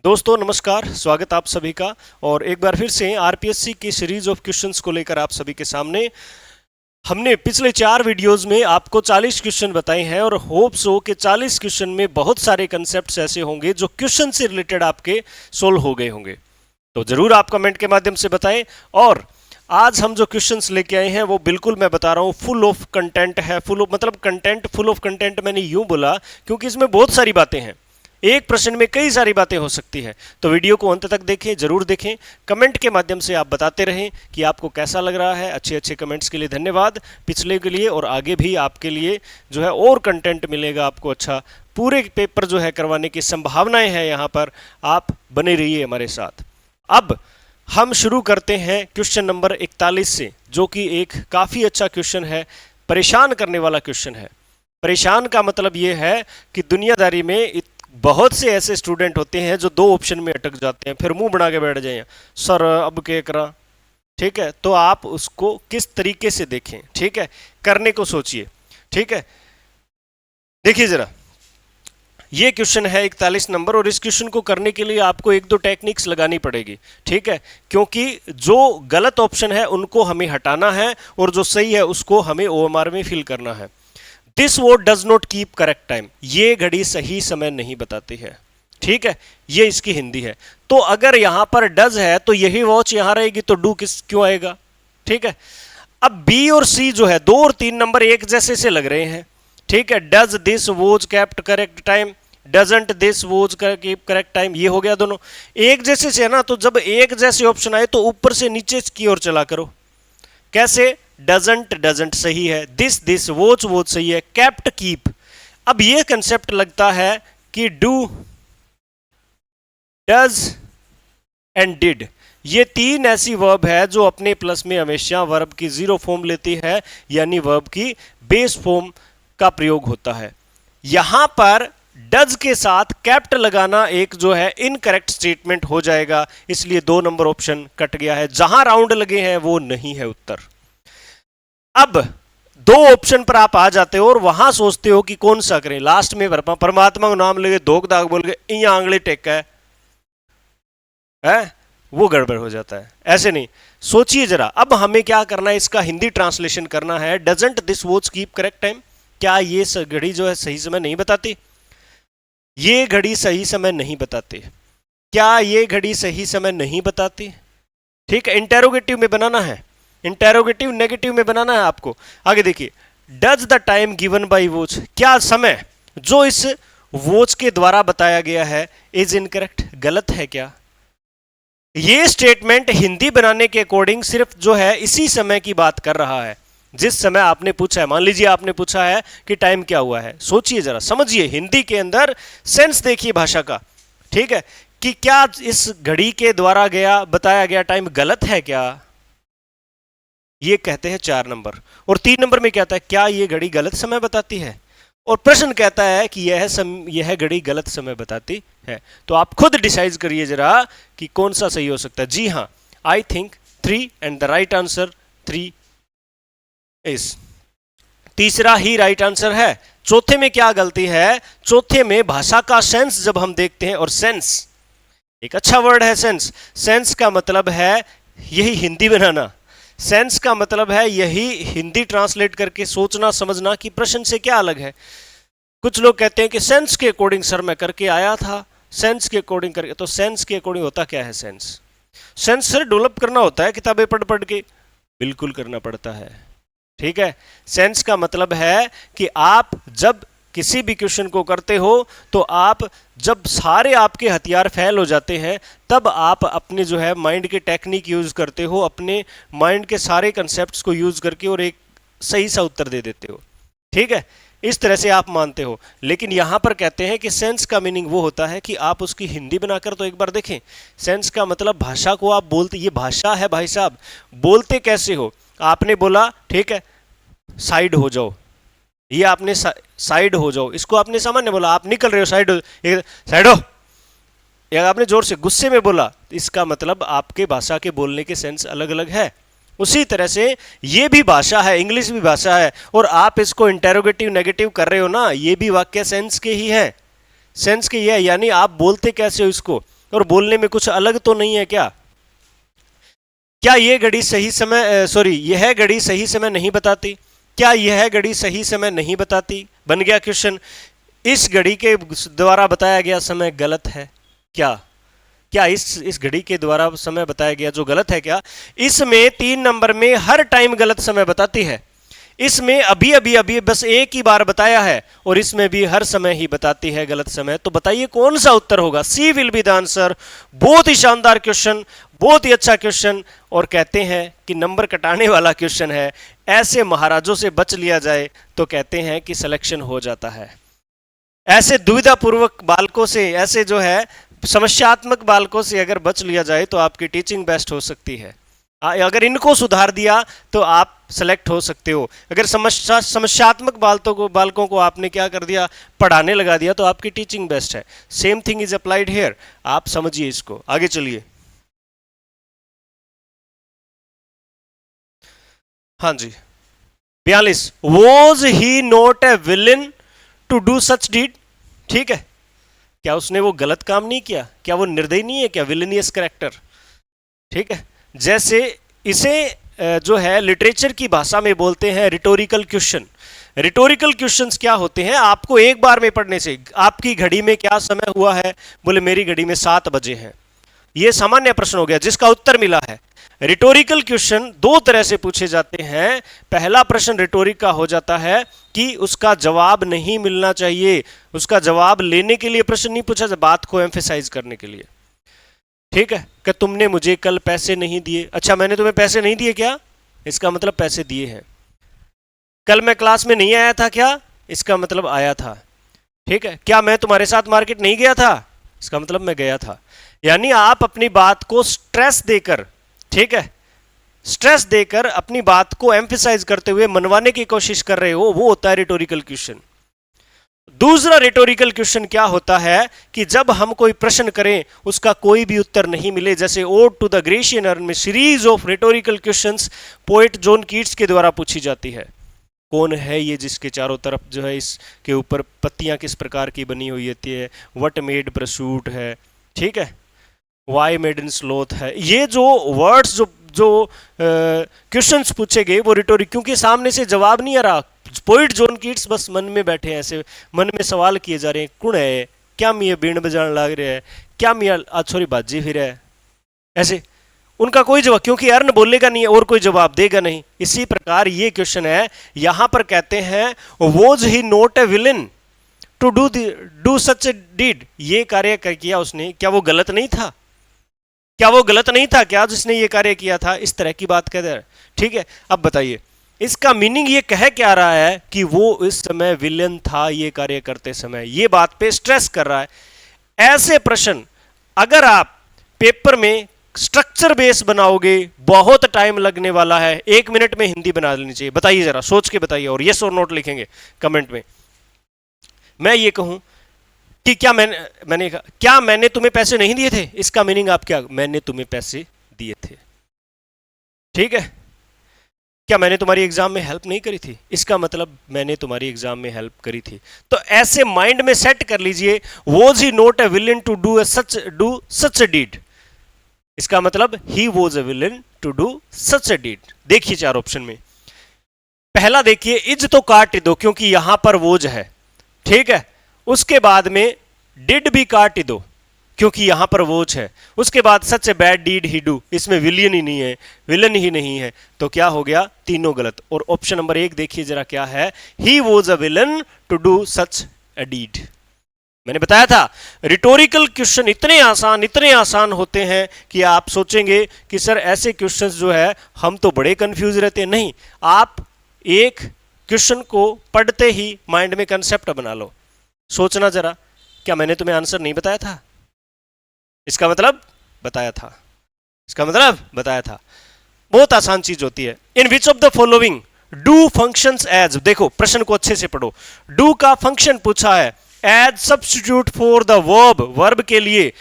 दोस्तों नमस्कार, स्वागत आप सभी का। और एक बार फिर से आरपीएससी की सीरीज ऑफ क्वेश्चंस को लेकर आप सभी के सामने हमने पिछले 4 वीडियोस में आपको 40 क्वेश्चन बताए हैं और होप्स हो कि 40 क्वेश्चन में बहुत सारे कंसेप्ट्स ऐसे होंगे जो क्वेश्चन से रिलेटेड आपके सोल्व हो गए होंगे। तो जरूर आप कमेंट के माध्यम से बताएं। और आज हम जो क्वेश्चंस लेके आए हैं वो बिल्कुल मैं बता रहा हूँ फुल ऑफ कंटेंट है। फुल ऑफ कंटेंट मैंने यूं बोला क्योंकि इसमें बहुत सारी बातें हैं। एक प्रश्न में कई सारी बातें हो सकती है, तो वीडियो को अंत तक देखें, जरूर देखें। कमेंट के माध्यम से आप बताते रहें कि आपको कैसा लग रहा है। अच्छे अच्छे कमेंट्स के लिए धन्यवाद, पिछले के लिए और आगे भी आपके लिए जो है और कंटेंट मिलेगा आपको। अच्छा, पूरे पेपर जो है करवाने की संभावनाएं हैं यहाँ पर, आप बने रहिए हमारे साथ। अब हम शुरू करते हैं क्वेश्चन नंबर 41 से, जो कि एक काफ़ी अच्छा क्वेश्चन है, परेशान करने वाला क्वेश्चन है। परेशान का मतलब ये है कि दुनियादारी में बहुत से ऐसे स्टूडेंट होते हैं जो 2 ऑप्शन में अटक जाते हैं, फिर मुंह बना के बैठ जाए, सर अब क्या करा। ठीक है, तो आप उसको किस तरीके से देखें, ठीक है, करने को सोचिए। ठीक है, देखिए जरा, ये क्वेश्चन है 41 नंबर, और इस क्वेश्चन को करने के लिए आपको 1-2 टेक्निक्स लगानी पड़ेगी। ठीक है, क्योंकि जो गलत ऑप्शन है उनको हमें हटाना है और जो सही है उसको हमें ओएमआर में फिल करना है। This watch does not keep correct time, ये घड़ी सही समय नहीं बताती है। ठीक है, ये इसकी हिंदी है। तो अगर यहां पर डज है तो यही वॉच यहां रहेगी, तो डू किस क्यों आएगा। ठीक है, अब बी और सी जो है 2 और 3 नंबर एक जैसे से लग रहे हैं। ठीक है, does this watch kept correct time, doesn't this watch keep correct time, ये हो गया दोनों एक जैसे से है ना। तो जब एक जैसे ऑप्शन आए तो ऊपर से नीचे की ओर चला करो। कैसे, डजंट सही है, दिस वॉच सही है, कैप्ट कीप। अब ये कंसेप्ट लगता है कि डू, डज एंड डिड, ये 3 ऐसी वर्ब है जो अपने प्लस में हमेशा वर्ब की 0 फॉर्म लेती है, यानी वर्ब की बेस फॉर्म का प्रयोग होता है। यहां पर डज के साथ कैप्ट लगाना एक जो है इनकरेक्ट स्टेटमेंट हो जाएगा, इसलिए 2 नंबर ऑप्शन कट गया है। जहां राउंड लगे हैं वो नहीं है उत्तर। अब 2 ऑप्शन पर आप आ जाते हो और वहां सोचते हो कि कौन सा करें। लास्ट में परमात्मा का नाम लेके धोख दाग बोल के इया आंगली टेका है, वो गड़बड़ हो जाता है। ऐसे नहीं, सोचिए जरा। अब हमें क्या करना है, इसका हिंदी ट्रांसलेशन करना है। Doesn't this watch keep correct time, क्या ये घड़ी जो है सही समय नहीं बताती। ये घड़ी सही समय नहीं बताती, क्या ये घड़ी सही समय नहीं बताती। ठीक है, इंटेरोगेटिव में बनाना है, इंटेरोगेटिव नेगेटिव में बनाना है आपको। आगे देखिए, does the time given by watch, क्या समय जो इस वॉच के द्वारा बताया गया है इज इनकरेक्ट, गलत है क्या। ये स्टेटमेंट हिंदी बनाने के अकॉर्डिंग सिर्फ जो है इसी समय की बात कर रहा है जिस समय आपने पूछा है। मान लीजिए आपने पूछा है कि टाइम क्या हुआ है, सोचिए जरा, समझिए हिंदी के अंदर सेंस देखिए भाषा का। ठीक है, कि क्या इस घड़ी के द्वारा बताया गया टाइम गलत है क्या, ये कहते हैं 4 नंबर। और 3 नंबर में कहता है क्या ये घड़ी गलत समय बताती है, और प्रश्न कहता है कि यह घड़ी गलत समय बताती है। तो आप खुद डिसाइड करिए जरा कि कौन सा सही हो सकता है। जी हाँ, I think 3 and the right answer 3 is, तीसरा ही राइट आंसर है। चौथे में क्या गलती है, चौथे में भाषा का सेंस जब हम देखते हैं, और सेंस एक अच्छा वर्ड है। सेंस का मतलब है यही हिंदी बनाना, सेंस का मतलब है यही हिंदी ट्रांसलेट करके सोचना समझना कि प्रश्न से क्या अलग है। कुछ लोग कहते हैं कि सेंस के अकॉर्डिंग सर मैं करके आया था, सेंस के अकॉर्डिंग करके। तो सेंस के अकॉर्डिंग होता क्या है, सेंस सर डेवलप करना होता है किताबें पढ़ पढ़ के, बिल्कुल करना पड़ता है। ठीक है, सेंस का मतलब है कि आप जब किसी भी क्वेश्चन को करते हो तो आप जब सारे आपके हथियार फेल हो जाते हैं तब आप अपने जो है माइंड के टेक्निक यूज करते हो, अपने माइंड के सारे कंसेप्ट्स को यूज करके और एक सही सा उत्तर दे देते हो। ठीक है, इस तरह से आप मानते हो। लेकिन यहां पर कहते हैं कि सेंस का मीनिंग वो होता है कि आप उसकी हिंदी बनाकर तो एक बार देखें। सेंस का मतलब भाषा को आप बोलते, ये भाषा है भाई साहब, बोलते कैसे हो। आपने बोला ठीक है साइड हो जाओ, ये आपने साइड हो जाओ, इसको आपने सामान्य बोला, आप निकल रहे हो साइड हो, या आपने जोर से गुस्से में बोला, इसका मतलब आपके भाषा के बोलने के सेंस अलग अलग है। उसी तरह से ये भी भाषा है, इंग्लिश भी भाषा है, और आप इसको इंटेरोगेटिव नेगेटिव कर रहे हो ना, ये भी वाक्य सेंस के ही है, सेंस के ही है। यानी आप बोलते कैसे हो इसको, और बोलने में कुछ अलग तो नहीं है क्या? क्या ये घड़ी सही समय यह घड़ी सही समय नहीं बताती? क्या यह घड़ी सही समय नहीं बताती? बन गया क्वेश्चन। इस घड़ी के द्वारा बताया गया समय गलत है क्या? क्या इस घड़ी के द्वारा समय बताया गया जो गलत है क्या? इसमें 3 नंबर में हर टाइम गलत समय बताती है, इसमें अभी अभी अभी बस एक ही बार बताया है, और इसमें भी हर समय ही बताती है गलत समय। तो बताइए कौन सा उत्तर होगा? सी विल बी द आंसर। बहुत ही शानदार क्वेश्चन, बहुत ही अच्छा क्वेश्चन, और कहते हैं कि नंबर कटाने वाला क्वेश्चन है। ऐसे महाराजों से बच लिया जाए तो कहते हैं कि सिलेक्शन हो जाता है। ऐसे दुविधापूर्वक बालकों से, ऐसे जो है समस्यात्मक बालकों से अगर बच लिया जाए तो आपकी टीचिंग बेस्ट हो सकती है। अगर इनको सुधार दिया तो आप सेलेक्ट हो सकते हो। अगर समस्यात्मक बालकों को आपने क्या कर दिया, पढ़ाने लगा दिया, तो आपकी टीचिंग बेस्ट है। Same thing is applied here. आप समझिए इसको, आगे चलिए। हाँ जी, 42। Was he not a villain to do such deed? ठीक है, क्या उसने वो गलत काम नहीं किया? क्या वो निर्दयी नहीं है? क्या विलेनियस कैरेक्टर? ठीक है, जैसे इसे जो है लिटरेचर की भाषा में बोलते हैं रिटोरिकल क्वेश्चन। रिटोरिकल क्वेश्चंस क्या होते हैं? आपको एक बार में पढ़ने से, आपकी घड़ी में क्या समय हुआ है? बोले मेरी घड़ी में 7 बजे हैं। यह सामान्य प्रश्न हो गया जिसका उत्तर मिला है। रिटोरिकल क्वेश्चन 2 तरह से पूछे जाते हैं। पहला प्रश्न रिटोरिक का हो जाता है कि उसका जवाब नहीं मिलना चाहिए, उसका जवाब लेने के लिए प्रश्न नहीं पूछा, बात को एम्फेसाइज करने के लिए। ठीक है, कि तुमने मुझे कल पैसे नहीं दिए। अच्छा, मैंने तुम्हें पैसे नहीं दिए क्या? इसका मतलब पैसे दिए हैं। कल मैं क्लास में नहीं आया था क्या? इसका मतलब आया था। ठीक है, क्या मैं तुम्हारे साथ मार्केट नहीं गया था? इसका मतलब मैं गया था। यानी आप अपनी बात को स्ट्रेस देकर, ठीक है, स्ट्रेस देकर अपनी बात को एम्फेसाइज करते हुए मनवाने की कोशिश कर रहे हो, वो होता है रिटोरिकल क्वेश्चन। दूसरा रिटोरिकल क्वेश्चन क्या होता है कि जब हम कोई प्रश्न करें, उसका कोई भी उत्तर नहीं मिले, जैसे ode to the Grecian urn में series of rhetorical questions poet John Keats के द्वारा पूछी जाती है। कौन है ये जिसके चारों तरफ जो है इसके ऊपर पत्तियां किस प्रकार की बनी हुई होती है? व्हाट मेड प्रसूट है, ठीक है, वाई मेड इन स्लोथ है। ये जो वर्ड्स जो क्वेश्चंस पूछे गए वो रिटोरिक, क्योंकि सामने से जवाब नहीं आ रहा। पोइट जॉन कीट्स बस मन में बैठे हैं, ऐसे मन में सवाल किए जा रहे हैं। कौन है? क्या मियाँ बीण बजाने लग रहा है? क्या मियाँ छोरी बाजी फिर है? ऐसे उनका कोई जवाब, क्योंकि अर्न बोलेगा नहीं और कोई जवाब देगा नहीं। इसी प्रकार ये क्वेश्चन है। यहां पर कहते हैं was he not a villain to do such a deed? ये कार्य किया उसने, क्या वो गलत नहीं था? क्या वो गलत नहीं था क्या जिसने ये कार्य किया था? इस तरह की बात कह रहा है। ठीक है, अब बताइए इसका मीनिंग ये कह क्या रहा है कि वो इस समय विलन था ये कार्य करते समय, ये बात पे स्ट्रेस कर रहा है। ऐसे प्रश्न अगर आप पेपर में स्ट्रक्चर बेस बनाओगे, बहुत टाइम लगने वाला है। 1 मिनट में हिंदी बना लेनी चाहिए। बताइए जरा, सोच के बताइए, और यस और नोट लिखेंगे कमेंट में। मैं ये कहूं कि क्या मैंने तुम्हें पैसे नहीं दिए थे? इसका मीनिंग आप क्या? मैंने तुम्हें पैसे दिए थे। ठीक है, क्या मैंने तुम्हारी एग्जाम में हेल्प नहीं करी थी? इसका मतलब मैंने तुम्हारी एग्जाम में हेल्प करी थी। तो ऐसे माइंड में सेट कर लीजिए, was he not a villain to do such a deed? इसका मतलब he was a villain to do such a deed. देखिए 4 ऑप्शन में, पहला देखिए इज तो काट दो क्योंकि यहां पर वोज है। ठीक है, उसके बाद में डिड भी काट दो क्योंकि यहां पर वोज है। उसके बाद such a bad deed he do, इसमें विलियन ही नहीं है, विलन ही नहीं है। तो क्या हो गया? तीनों गलत। और ऑप्शन नंबर 1 देखिए जरा क्या है, he was a villain to do such a deed. मैंने बताया था रिटोरिकल क्वेश्चन इतने आसान होते हैं कि आप सोचेंगे कि सर ऐसे क्वेश्चंस जो है हम तो बड़े कंफ्यूज रहते हैं। नहीं, आप एक क्वेश्चन को पढ़ते ही माइंड में कंसेप्ट बना लो। सोचना जरा, क्या मैंने तुम्हें आंसर नहीं बताया था? इसका मतलब बताया था, इसका मतलब बताया था। बहुत आसान चीज होती है। In which of the following do functions as, देखो प्रश्न को अच्छे से पढ़ो। डू का फंक्शन पूछा है as substitute for the verb, verb के लिए,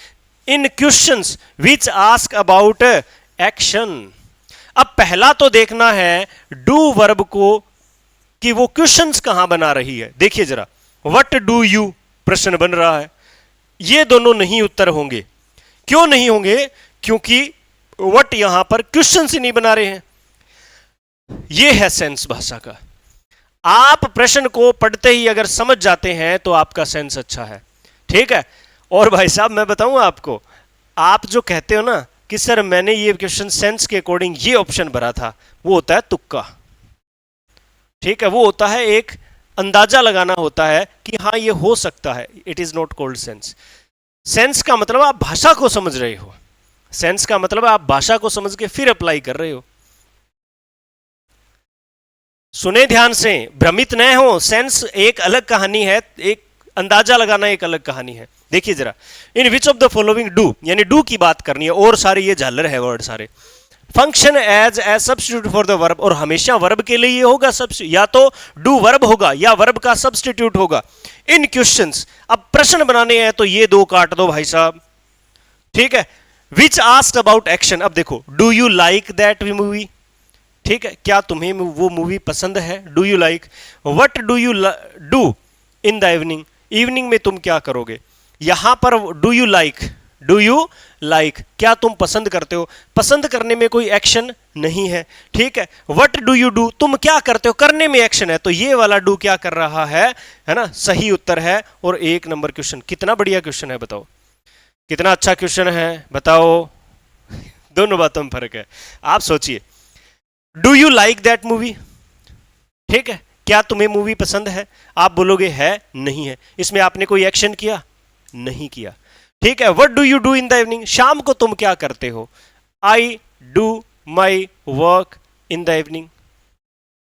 in questions which ask about action. अब पहला तो देखना है डू वर्ब को कि वो क्वेश्चंस कहां बना रही है। देखिए जरा, व्हाट डू यू प्रश्न बन रहा है, ये दोनों नहीं उत्तर होंगे क्यों नहीं होंगे? क्योंकि वट यहां पर क्वेश्चन ही नहीं बना रहे हैं। यह है सेंस भाषा का। आप प्रश्न को पढ़ते ही अगर समझ जाते हैं तो आपका सेंस अच्छा है, ठीक है। और भाई साहब मैं बताऊं आपको, आप जो कहते हो ना कि सर मैंने ये क्वेश्चन सेंस के अकॉर्डिंग ये ऑप्शन भरा था, वो होता है तुक्का, ठीक है। वो होता है एक अंदाजा लगाना होता है कि हाँ ये हो सकता है। It is not called sense. Sense का मतलब आप भाषा को समझ रहे हो, सेंस का मतलब आप भाषा को समझ के फिर अप्लाई कर रहे हो। सुने ध्यान से, भ्रमित न हो। सेंस एक अलग कहानी है, एक अंदाजा लगाना एक अलग कहानी है। देखिए जरा, in which of the following do, यानी डू की बात करनी है, और सारे ये झालर है वर्ड सारे। Function as a substitute for the verb, और हमेशा वर्ब के लिए ये होगा सब्स्टिट्यूट, या तो डू वर्ब होगा या वर्ब का सब्स्टिट्यूट होगा। इन क्वेश्चंस, अब प्रश्न बनाने हैं तो ये दो काट दो भाई साहब, ठीक है। विच आस्क्ड अबाउट एक्शन, अब देखो, do you like that movie, ठीक है, क्या तुम्हें वो मूवी पसंद है? Do you like. What do you do in the evening, evening में तुम क्या करोगे? यहां पर do you like, do you like, क्या तुम पसंद करते हो? पसंद करने में कोई एक्शन नहीं है, ठीक है। वट डू यू डू, तुम क्या करते हो? करने में एक्शन है, तो ये वाला डू क्या कर रहा है ना, सही उत्तर है। और 1 नंबर क्वेश्चन, कितना बढ़िया क्वेश्चन है बताओ, कितना अच्छा क्वेश्चन है बताओ। दोनों बातों में फर्क है। आप सोचिए, do you like that movie, ठीक है, क्या तुम्हें मूवी पसंद है? आप बोलोगे है, नहीं है। इसमें आपने कोई एक्शन किया? नहीं किया, ठीक है। What do you do in the evening, शाम को तुम क्या करते हो? I do my work in the evening.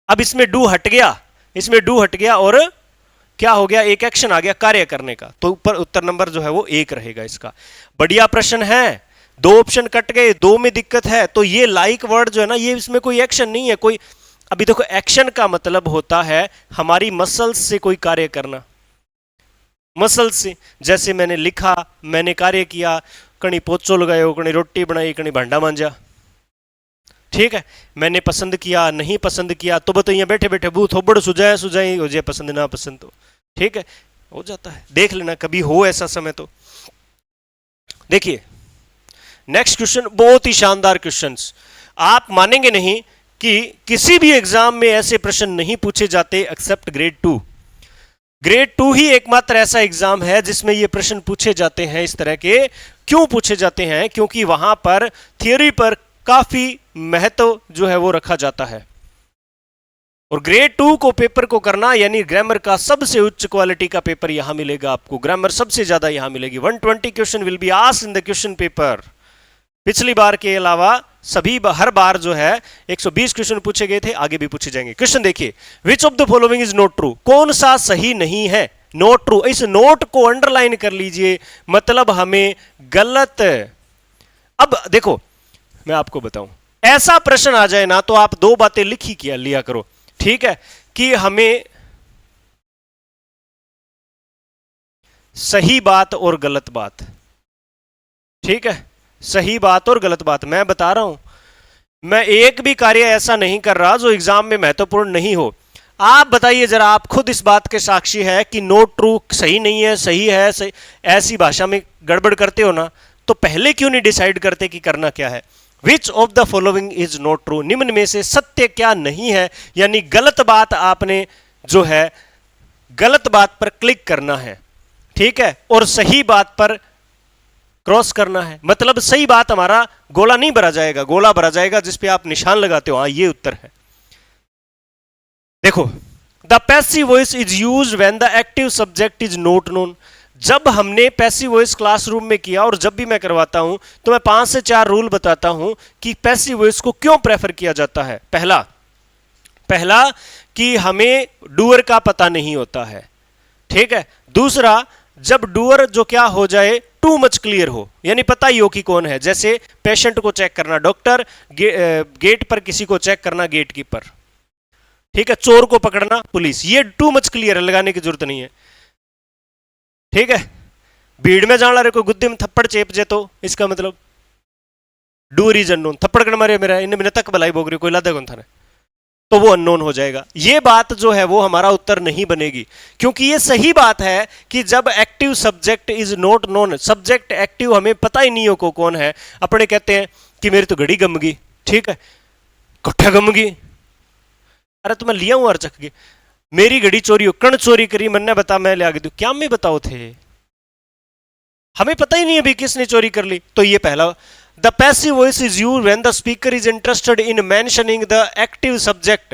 अब इसमें डू हट गया, इसमें डू हट गया और क्या हो गया? एक एक्शन आ गया कार्य करने का, तो ऊपर उत्तर नंबर जो है वो 1 रहेगा इसका। बढ़िया प्रश्न है। 2 ऑप्शन कट गए, 2 में दिक्कत है, तो ये लाइक वर्ड जो है ना, ये इसमें कोई एक्शन नहीं है कोई। अभी देखो, एक्शन का मतलब होता है हमारी मसल्स से कोई कार्य करना, मसल्स से। जैसे मैंने लिखा, मैंने कार्य किया, कहीं पोचो लगायो, कहीं रोटी बनाई, कहीं भांडा मांजा, ठीक है। मैंने पसंद किया, नहीं पसंद किया, तो बताइए बैठे बैठे बू थोबड़ सुझाए सुझाई हो जाए, पसंद ना पसंद, तो ठीक है, हो जाता है। देख लेना कभी हो ऐसा समय तो। देखिए नेक्स्ट क्वेश्चन, बहुत ही शानदार क्वेश्चंस। आप मानेंगे नहीं कि किसी भी एग्जाम में ऐसे प्रश्न नहीं पूछे जाते एक्सेप्ट ग्रेड 2। ग्रेड 2 ही एकमात्र ऐसा एग्जाम है जिसमें ये प्रश्न पूछे जाते हैं इस तरह के। क्यों पूछे जाते हैं? क्योंकि वहां पर थियोरी पर काफी महत्व जो है वो रखा जाता है। और ग्रेड 2 को पेपर को करना, यानी ग्रामर का सबसे उच्च क्वालिटी का पेपर यहां मिलेगा आपको। ग्रामर सबसे ज्यादा यहां मिलेगी। 120 question will be asked in the question paper. पिछली बार के अलावा सभी हर बार जो है 120 क्वेश्चन पूछे गए थे, आगे भी पूछे जाएंगे। क्वेश्चन देखिए, विच of the following is not true, कौन सा सही नहीं है? नॉट ट्रू, इस नोट को अंडरलाइन कर लीजिए, मतलब हमें गलत। अब देखो मैं आपको बताऊं, ऐसा प्रश्न आ जाए ना तो आप 2 बातें लिखी किया लिया करो, ठीक है, कि हमें सही बात और गलत बात, ठीक है, सही बात और गलत बात। मैं बता रहा हूं, मैं एक भी कार्य ऐसा नहीं कर रहा जो एग्जाम में महत्वपूर्ण नहीं हो। आप बताइए जरा, आप खुद इस बात के साक्षी है कि नॉट ट्रू सही नहीं है, सही है, सही, ऐसी भाषा में गड़बड़ करते हो ना, तो पहले क्यों नहीं डिसाइड करते कि करना क्या है? विच of the following is not true, निम्न में से सत्य क्या नहीं है, यानी गलत बात आपने जो है गलत बात पर क्लिक करना है, ठीक है, और सही बात पर क्रॉस करना है। मतलब सही बात हमारा गोला नहीं भरा जाएगा, गोला भरा जाएगा जिसपे आप निशान लगाते हो, हाँ ये उत्तर है। देखो, the passive voice is used when the active subject is not known. जब हमने पैसिव वॉइस क्लासरूम में किया और जब भी मैं करवाता हूं तो मैं 5 से 4 रूल बताता हूं कि पैसिव वॉइस को क्यों प्रेफर किया जाता है। पहला कि हमें डूअर का पता नहीं होता है, ठीक है। दूसरा, जब डूअर जो क्या हो जाए, टू मच क्लियर हो, यानी पता ही हो कि कौन है। जैसे पेशेंट को चेक करना डॉक्टर, गेट पर किसी को चेक करना गेट कीपर, ठीक है, चोर को पकड़ना पुलिस, ये टू मच क्लियर है, लगाने की जरूरत नहीं है, ठीक है। भीड़ में जाना रहे कोई गुद्दे में थप्पड़ चेप जे तो इसका मतलब डूअर इज अननोन, थप्पड़ कर मारे मेरा इन मिनट तक भलाई बोग रही कोई लादा कौन था। तो वो अननोन हो जाएगा। ये बात जो है वो हमारा उत्तर नहीं बनेगी, क्योंकि ये सही बात है कि जब active subject is not known, subject active हमें पता ही नहीं हो को कौन है, अपने कहते हैं कि मेरी तो घड़ी गम गई, ठीक है, कट्ठा गम गई, अरे तो मैं लिया हूं अर्चक के, मेरी घड़ी चोरी हो, कण चोरी करी, मन्ने बता मैं ले आ गई, क्या मैं बताओ थे, हमें पता ही नहीं अभी किसने चोरी कर ली। तो ये पहला, the passive voice is used when the speaker is interested in mentioning the active subject.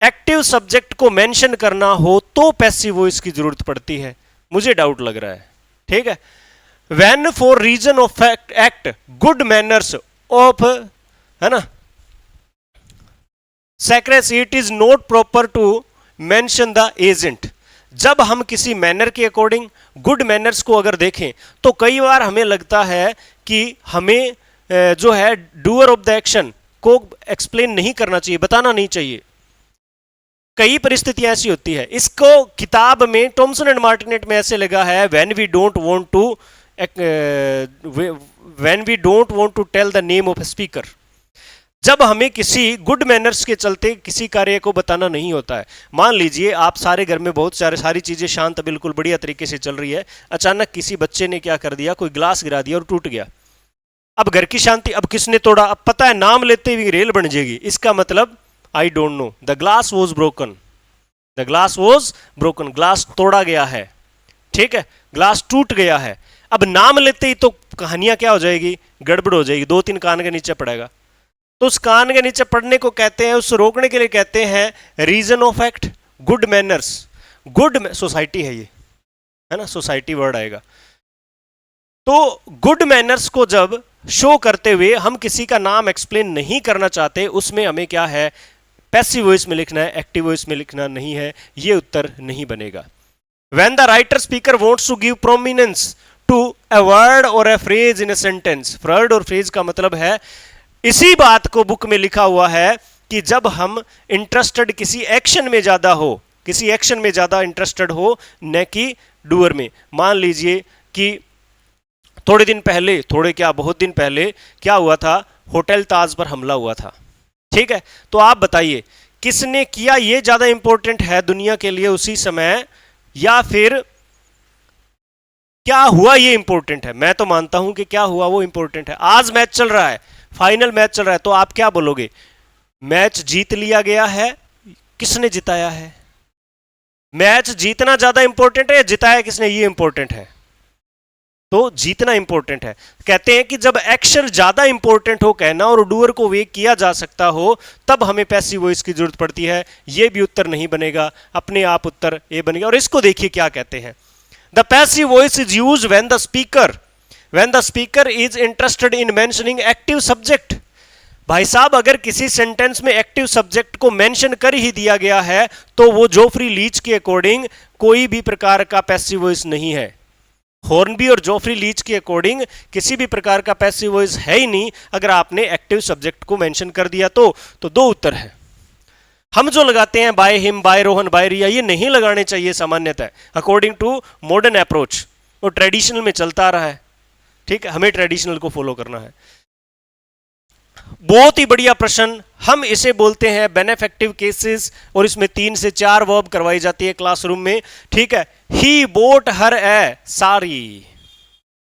Active subject को मेंशन करना हो तो पैसिव वॉइस की जरूरत पड़ती है, मुझे डाउट लग रहा है, ठीक है। When for reason of act good manners of, है ना, secrecy it is not proper to mention the agent. जब हम किसी मैनर के अकॉर्डिंग गुड मैनर्स को अगर देखें तो कई बार हमें लगता है कि हमें जो है डूअर ऑफ द एक्शन को एक्सप्लेन नहीं करना चाहिए, बताना नहीं चाहिए। कई परिस्थितियां ऐसी होती है, इसको किताब में टॉमसन एंड मार्टिनेट में ऐसे लगा है, when we don't want to tell the name of speaker. जब हमें किसी गुड मैनर्स के चलते किसी कार्य को बताना नहीं होता है। मान लीजिए आप सारे घर में बहुत सारी चीजें शांत बिल्कुल बढ़िया तरीके से चल रही है, अचानक किसी बच्चे ने क्या कर दिया, कोई ग्लास गिरा दिया और टूट गया। अब घर की शांति, अब किसने तोड़ा, अब पता है नाम लेते हुए रेल बन जाएगी, इसका मतलब I don't know, the glass was broken, the glass was broken, glass तोड़ा गया है, ठीक है, ग्लास टूट गया है। अब नाम लेते ही तो कहानियां क्या हो जाएगी, गड़बड़ हो जाएगी, 2-3 कान के नीचे पड़ेगा। तो उस कान के नीचे पढ़ने को कहते हैं, उस रोकने के लिए कहते हैं reason of act, good manners, good society है ये, है ना, सोसाइटी वर्ड आएगा। तो गुड मैनर्स को जब शो करते हुए हम किसी का नाम एक्सप्लेन नहीं करना चाहते, उसमें हमें क्या है, पैसिव वॉइस में लिखना है, एक्टिव वॉइस में लिखना नहीं है, ये उत्तर नहीं बनेगा। When the writer speaker wants to give prominence to a word और a phrase in a sentence, word और फ्रेज का मतलब है, इसी बात को बुक में लिखा हुआ है कि जब हम इंटरेस्टेड किसी एक्शन में ज्यादा हो, किसी एक्शन में ज्यादा इंटरेस्टेड हो, न कि डूअर में। मान लीजिए कि थोड़े दिन पहले, थोड़े क्या बहुत दिन पहले क्या हुआ था, होटल ताज पर हमला हुआ था, ठीक है। तो आप बताइए किसने किया, ये ज्यादा इंपॉर्टेंट है दुनिया के लिए उसी समय, या फिर क्या हुआ ये इंपॉर्टेंट है? मैं तो मानता हूं कि क्या हुआ वो इंपॉर्टेंट है। आज मैच चल रहा है, फाइनल मैच चल रहा है, तो आप क्या बोलोगे, मैच जीत लिया गया है, किसने जिताया है? मैच जीतना ज्यादा इंपॉर्टेंट है या जिताया किसने, ये इंपॉर्टेंट है। तो जीतना इंपॉर्टेंट है। कहते हैं कि जब एक्शन ज्यादा इंपॉर्टेंट हो, कहना और डूअर को वेग किया जा सकता हो, तब हमें पैसिव वॉइस की जरूरत पड़ती है। ये भी उत्तर नहीं बनेगा, अपने आप उत्तर ए बनेगा। और इसको देखिए क्या कहते हैं, the passive voice is used when the speaker is interested in mentioning active subject. भाई साहब, अगर किसी सेंटेंस में एक्टिव सब्जेक्ट को मेंशन कर ही दिया गया है तो वो जोफ्री लीच के अकॉर्डिंग कोई भी प्रकार का पैसिव वॉइस नहीं है। हॉर्नबी और जोफ्री लीच के अकॉर्डिंग किसी भी प्रकार का पैसिव वॉइस है ही नहीं अगर आपने एक्टिव सब्जेक्ट को मेंशन कर दिया तो दो उत्तर है। हम जो लगाते हैं by him, by Rohan, by Riya, ये नहीं लगाने चाहिए सामान्यतः अकॉर्डिंग टू मॉडर्न अप्रोच, वो ट्रेडिशनल में चलता रहा है, ठीक है, हमें ट्रेडिशनल को फॉलो करना है। बहुत ही बढ़िया प्रश्न, हम इसे बोलते हैं बेनेफेक्टिव केसेस, और इसमें 3 से 4 वर्ब करवाई जाती है क्लासरूम में, ठीक है। ही बोट हर ए साड़ी,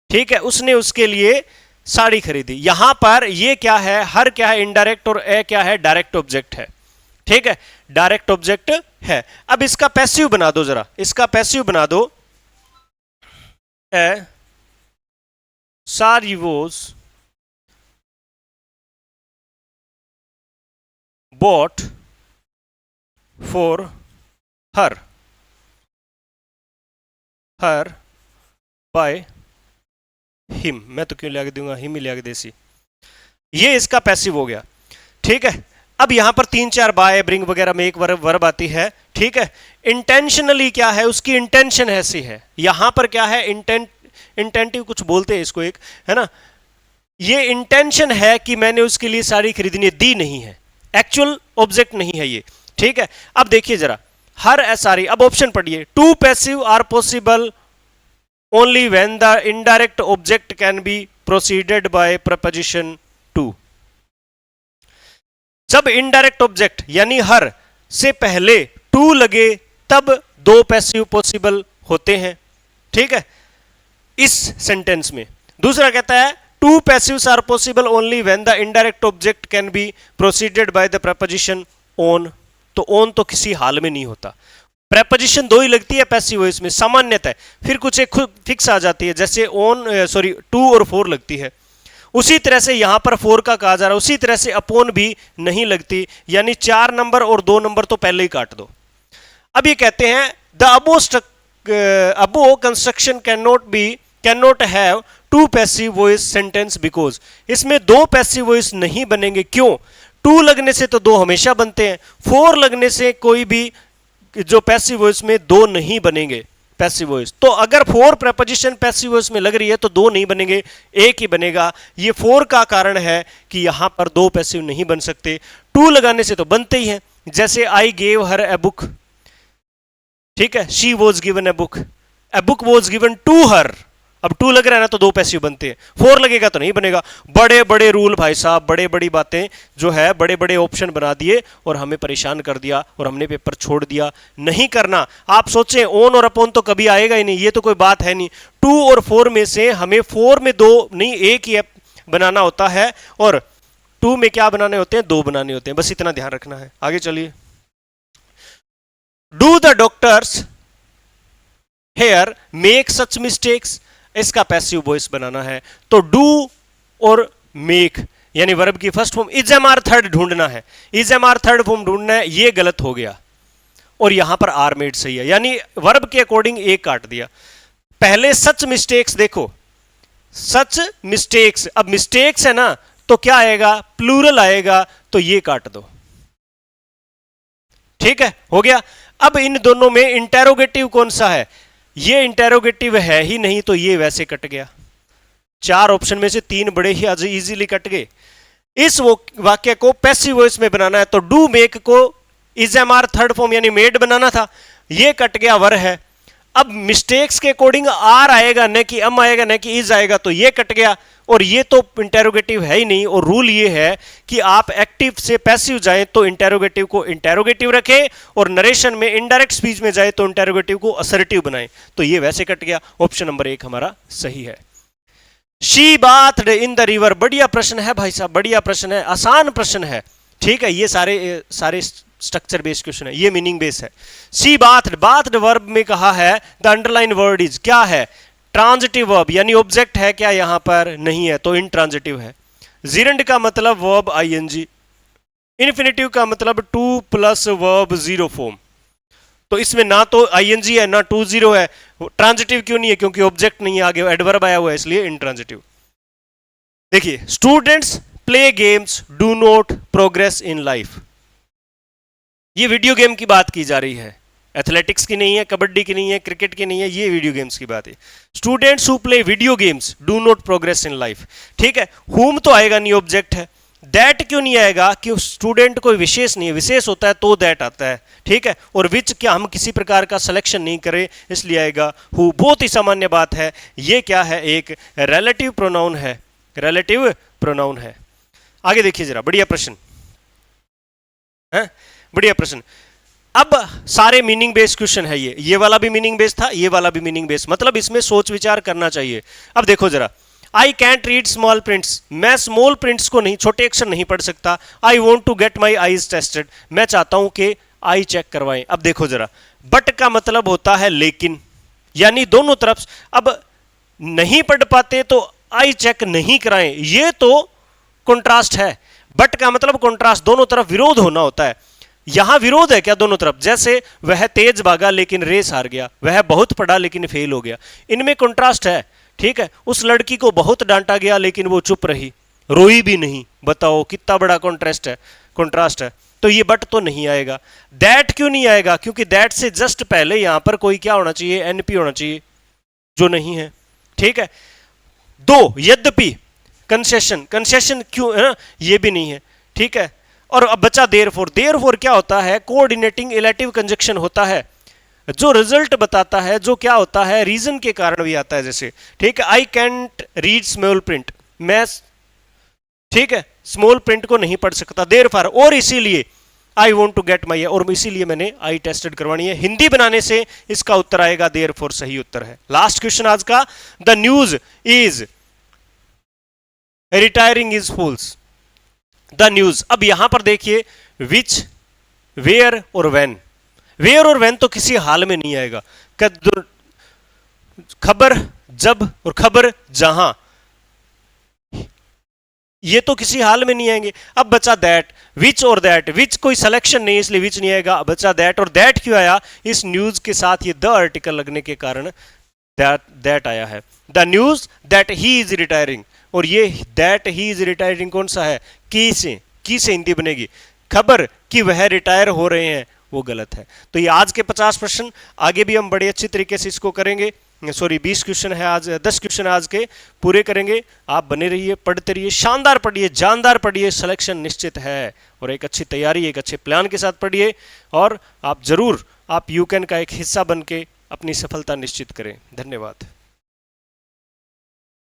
ठीक है, उसने उसके लिए साड़ी खरीदी। यहां पर ये क्या है, हर क्या है इनडायरेक्ट, और ए क्या है डायरेक्ट ऑब्जेक्ट है, ठीक है, डायरेक्ट ऑब्जेक्ट है। अब इसका पैसिव बना दो, जरा इसका पैसिव बना दो, ए सारी was bought for her by him, मैं तो क्यों लिया दूंगा, हिम ही लिया देसी। ये इसका पैसिव हो गया, ठीक है। अब यहां पर 3-4 बाय, ब्रिंग वगैरह में एक वर्ब आती है, ठीक है। इंटेंशनली क्या है, उसकी इंटेंशन ऐसी है। यहां पर क्या है, इंटेंटिव कुछ बोलते हैं इसको, एक है ना, ये इंटेंशन है कि मैंने उसके लिए साड़ी खरीदनी है, दी नहीं है, एक्चुअल ऑब्जेक्ट नहीं है ये, ठीक है। अब देखिए जरा, हर सारी, अब ऑप्शन पढ़िए, two passive are possible only when the indirect object can be proceeded by preposition to. जब इनडायरेक्ट ऑब्जेक्ट यानी हर से पहले टू लगे तब दो पैसिव पॉसिबल होते हैं, ठीक है, इस सेंटेंस में। दूसरा कहता है two passives are possible only when the indirect object can be proceeded by the preposition on. तो ऑन तो किसी हाल में नहीं होता, प्रेपोजिशन दो ही लगती है पैसिव वॉइस में सामान्यतः, फिर कुछ एक खुद फिक्स आ जाती है, जैसे ऑन सॉरी टू और फोर लगती है। उसी तरह से यहां पर फोर का कहा जा रहा है, उसी तरह से अपॉन भी नहीं लगती, यानी 4 नंबर और 2 नंबर तो पहले ही काट दो। अब ये कहते हैं the above construction can not have two passive voice sentence because, इसमें दो पैसिव वॉइस नहीं बनेंगे। क्यों? टू लगने से तो दो हमेशा बनते हैं, फोर लगने से कोई भी जो पैसिव वॉइस में दो नहीं बनेंगे पैसिव वॉइस। तो अगर फोर प्रेपोजिशन पैसिव वॉइस में लग रही है तो दो नहीं बनेंगे, एक ही बनेगा। ये फोर का कारण है कि यहां पर दो पैसिव नहीं बन सकते, टू लगाने से तो बनते ही हैं। जैसे I gave her A book, ठीक है, she was given a book was given to her. अब टू लग रहा है ना तो दो पैसिव बनते हैं, फोर लगेगा तो नहीं बनेगा। बड़े बड़े रूल भाई साहब, बड़े बड़ी बातें जो है, बड़े बड़े ऑप्शन बना दिए और हमें परेशान कर दिया और हमने पेपर छोड़ दिया। नहीं करना। आप सोचें ऑन और अपॉन तो कभी आएगा ही नहीं, ये तो कोई बात है नहीं। टू और फोर में से हमें फोर में दो नहीं एक ही बनाना होता है और टू में क्या बनाने होते हैं, दो बनाने होते हैं, बस इतना ध्यान रखना है। आगे चलिए। Do the doctors here make such mistakes, इसका पैसिव वॉइस बनाना है तो डू और मेक यानी वर्ब की first form is am are third ढूंढना है, is am are third form ढूंढना है, ये गलत हो गया और यहां पर आर मेड सही है, यानी वर्ब के अकॉर्डिंग एक काट दिया। पहले सच मिस्टेक्स देखो, सच मिस्टेक्स, अब मिस्टेक्स है ना तो क्या आएगा, प्लूरल आएगा, तो ये काट दो, ठीक है, हो गया। अब इन दोनों में इंटेरोगेटिव कौन सा है, ये इंटेरोगेटिव है ही नहीं तो ये वैसे कट गया। चार ऑप्शन में से तीन बड़े ही इजीली कट गए। इस वाक्य को पैसिव वॉइस में बनाना है तो डू मेक को is am are third form यानी मेड बनाना था, ये कट गया, वर है। अब मिस्टेक्स के अकॉर्डिंग आर आएगा न कि एम आएगा न कि इज आएगा, तो ये कट गया और ये तो इंटेरोगेटिव है ही नहीं। और रूल ये है कि आप एक्टिव से पैसिव जाएं तो इंटेरोगेटिव को इंटेरोगेटिव रखें और नरेशन में इनडायरेक्ट स्पीच में जाए तो इंटेरोगेटिव को असर्टिव बनाएं, तो ये वैसे कट गया। ऑप्शन नंबर 1 हमारा सही है। She bathed in the river, बढ़िया प्रश्न है भाई साहब, बढ़िया प्रश्न है, आसान प्रश्न है, ठीक है। ये सारे स्ट्रक्चर बेस्ड क्वेश्चन है, ये मीनिंग बेस्ड है। सी बाथड, बाथड वर्ब में कहा है द अंडरलाइन वर्ड इज, क्या है, ट्रांजिटिव वर्ब यानी ऑब्जेक्ट है क्या यहां पर, नहीं है तो इंट्रांजिटिव है। जीरेंड का मतलब वर्ब आईएनजी, इन्फिनेटिव का मतलब two plus verb zero form, तो इसमें ना तो आईएनजी है ना टू जीरो है। ट्रांजिटिव क्यों नहीं है, क्योंकि ऑब्जेक्ट नहीं है, आगे एडवर्ब आया हुआ है इसलिए इंट्रांजिटिव। देखिए, students play games do not progress in life, ये वीडियो गेम की बात की जा रही है, एथलेटिक्स की नहीं है, कबड्डी की नहीं है, क्रिकेट की नहीं है, ये वीडियो गेम्स की बात है। Students who play video games do not progress in life, ठीक है। हुम तो आएगा नहीं, ऑब्जेक्ट है। दैट क्यों नहीं आएगा, कि स्टूडेंट कोई विशेष नहीं है, विशेष होता है तो दैट आता है, ठीक है। और विच क्या हम किसी प्रकार का सिलेक्शन नहीं करें इसलिए आएगा हु, बहुत ही सामान्य बात है। ये क्या है, एक रिलेटिव प्रोनाउन है, रिलेटिव प्रोनाउन है। आगे देखिए जरा, बढ़िया प्रश्न है, बढ़िया प्रश्न। अब सारे मीनिंग बेस्ड क्वेश्चन है, ये वाला भी मीनिंग बेस्ड था, ये वाला भी मीनिंग बेस्ड, मतलब इसमें सोच विचार करना चाहिए। अब देखो जरा, I can't read small prints, मैं स्मॉल प्रिंट्स को नहीं, छोटे अक्षर नहीं पढ़ सकता। I want to get my eyes tested, मैं चाहता हूं कि आई चेक करवाएं। अब देखो जरा, बट का मतलब होता है लेकिन, यानी दोनों तरफ। अब नहीं पढ़ पाते तो आई चेक नहीं कराएं, ये तो कॉन्ट्रास्ट है। बट का मतलब कॉन्ट्रास्ट, दोनों तरफ विरोध होना होता है। यहां विरोध है क्या दोनों तरफ, जैसे वह तेज भागा लेकिन रेस हार गया, वह बहुत पढ़ा लेकिन फेल हो गया, इनमें कॉन्ट्रास्ट है, ठीक है। उस लड़की को बहुत डांटा गया लेकिन वो चुप रही, रोई भी नहीं, बताओ कितना बड़ा कॉन्ट्रास्ट है। तो ये बट तो नहीं आएगा। दैट क्यों नहीं आएगा, क्योंकि दैट से जस्ट पहले यहां पर कोई क्या होना चाहिए, एनपी होना चाहिए, जो नहीं है, ठीक है। दो, यद्यपि, कंसेशन, कंसेशन क्यों है ना, ये भी नहीं है, ठीक है। और अब बचा देयरफॉर, देयरफॉर क्या होता है, कोऑर्डिनेटिंग इलेटिव कंजक्शन होता है, जो रिजल्ट बताता है, जो क्या होता है, रीजन के कारण भी आता है, जैसे, ठीक है। आई कैंट रीड स्मॉल प्रिंट, मैं ठीक है, स्मॉल प्रिंट को नहीं पढ़ सकता, देर फार, और इसीलिए I want to get my, और इसीलिए मैंने आई टेस्टेड करवानी है। हिंदी बनाने से इसका उत्तर आएगा, देर फोर सही उत्तर है। लास्ट क्वेश्चन आज का, the news is retiring is fools. The news, अब यहां पर देखिए विच, वेयर और व्हेन। वेयर और व्हेन तो किसी हाल में नहीं आएगा। खबर जब और खबर जहां, ये तो किसी हाल में नहीं आएंगे। अब बचा दैट, विच और दैट, विच कोई सिलेक्शन नहीं इसलिए विच नहीं आएगा, बचा दैट, और दैट क्यों आया, इस न्यूज के साथ ये द आर्टिकल लगने के कारण दैट आया है। The news that he is retiring, और ये दैट ही इज रिटायरिंग कौन सा है, की से हिंदी बनेगी। खबर कि वह रिटायर हो रहे हैं, वो गलत है। तो ये आज के 50 प्रश्न, आगे भी हम बड़े अच्छी तरीके से इसको करेंगे। सॉरी 20 क्वेश्चन है आज, 10 क्वेश्चन आज के पूरे करेंगे। आप बने रहिए, पढ़ते रहिए, शानदार पढ़िए, जानदार पढ़िए, सिलेक्शन निश्चित है। और एक अच्छी तैयारी, एक अच्छे प्लान के साथ पढ़िए, और आप जरूर आप यूकेन का एक हिस्सा बन के अपनी सफलता निश्चित करें। धन्यवाद।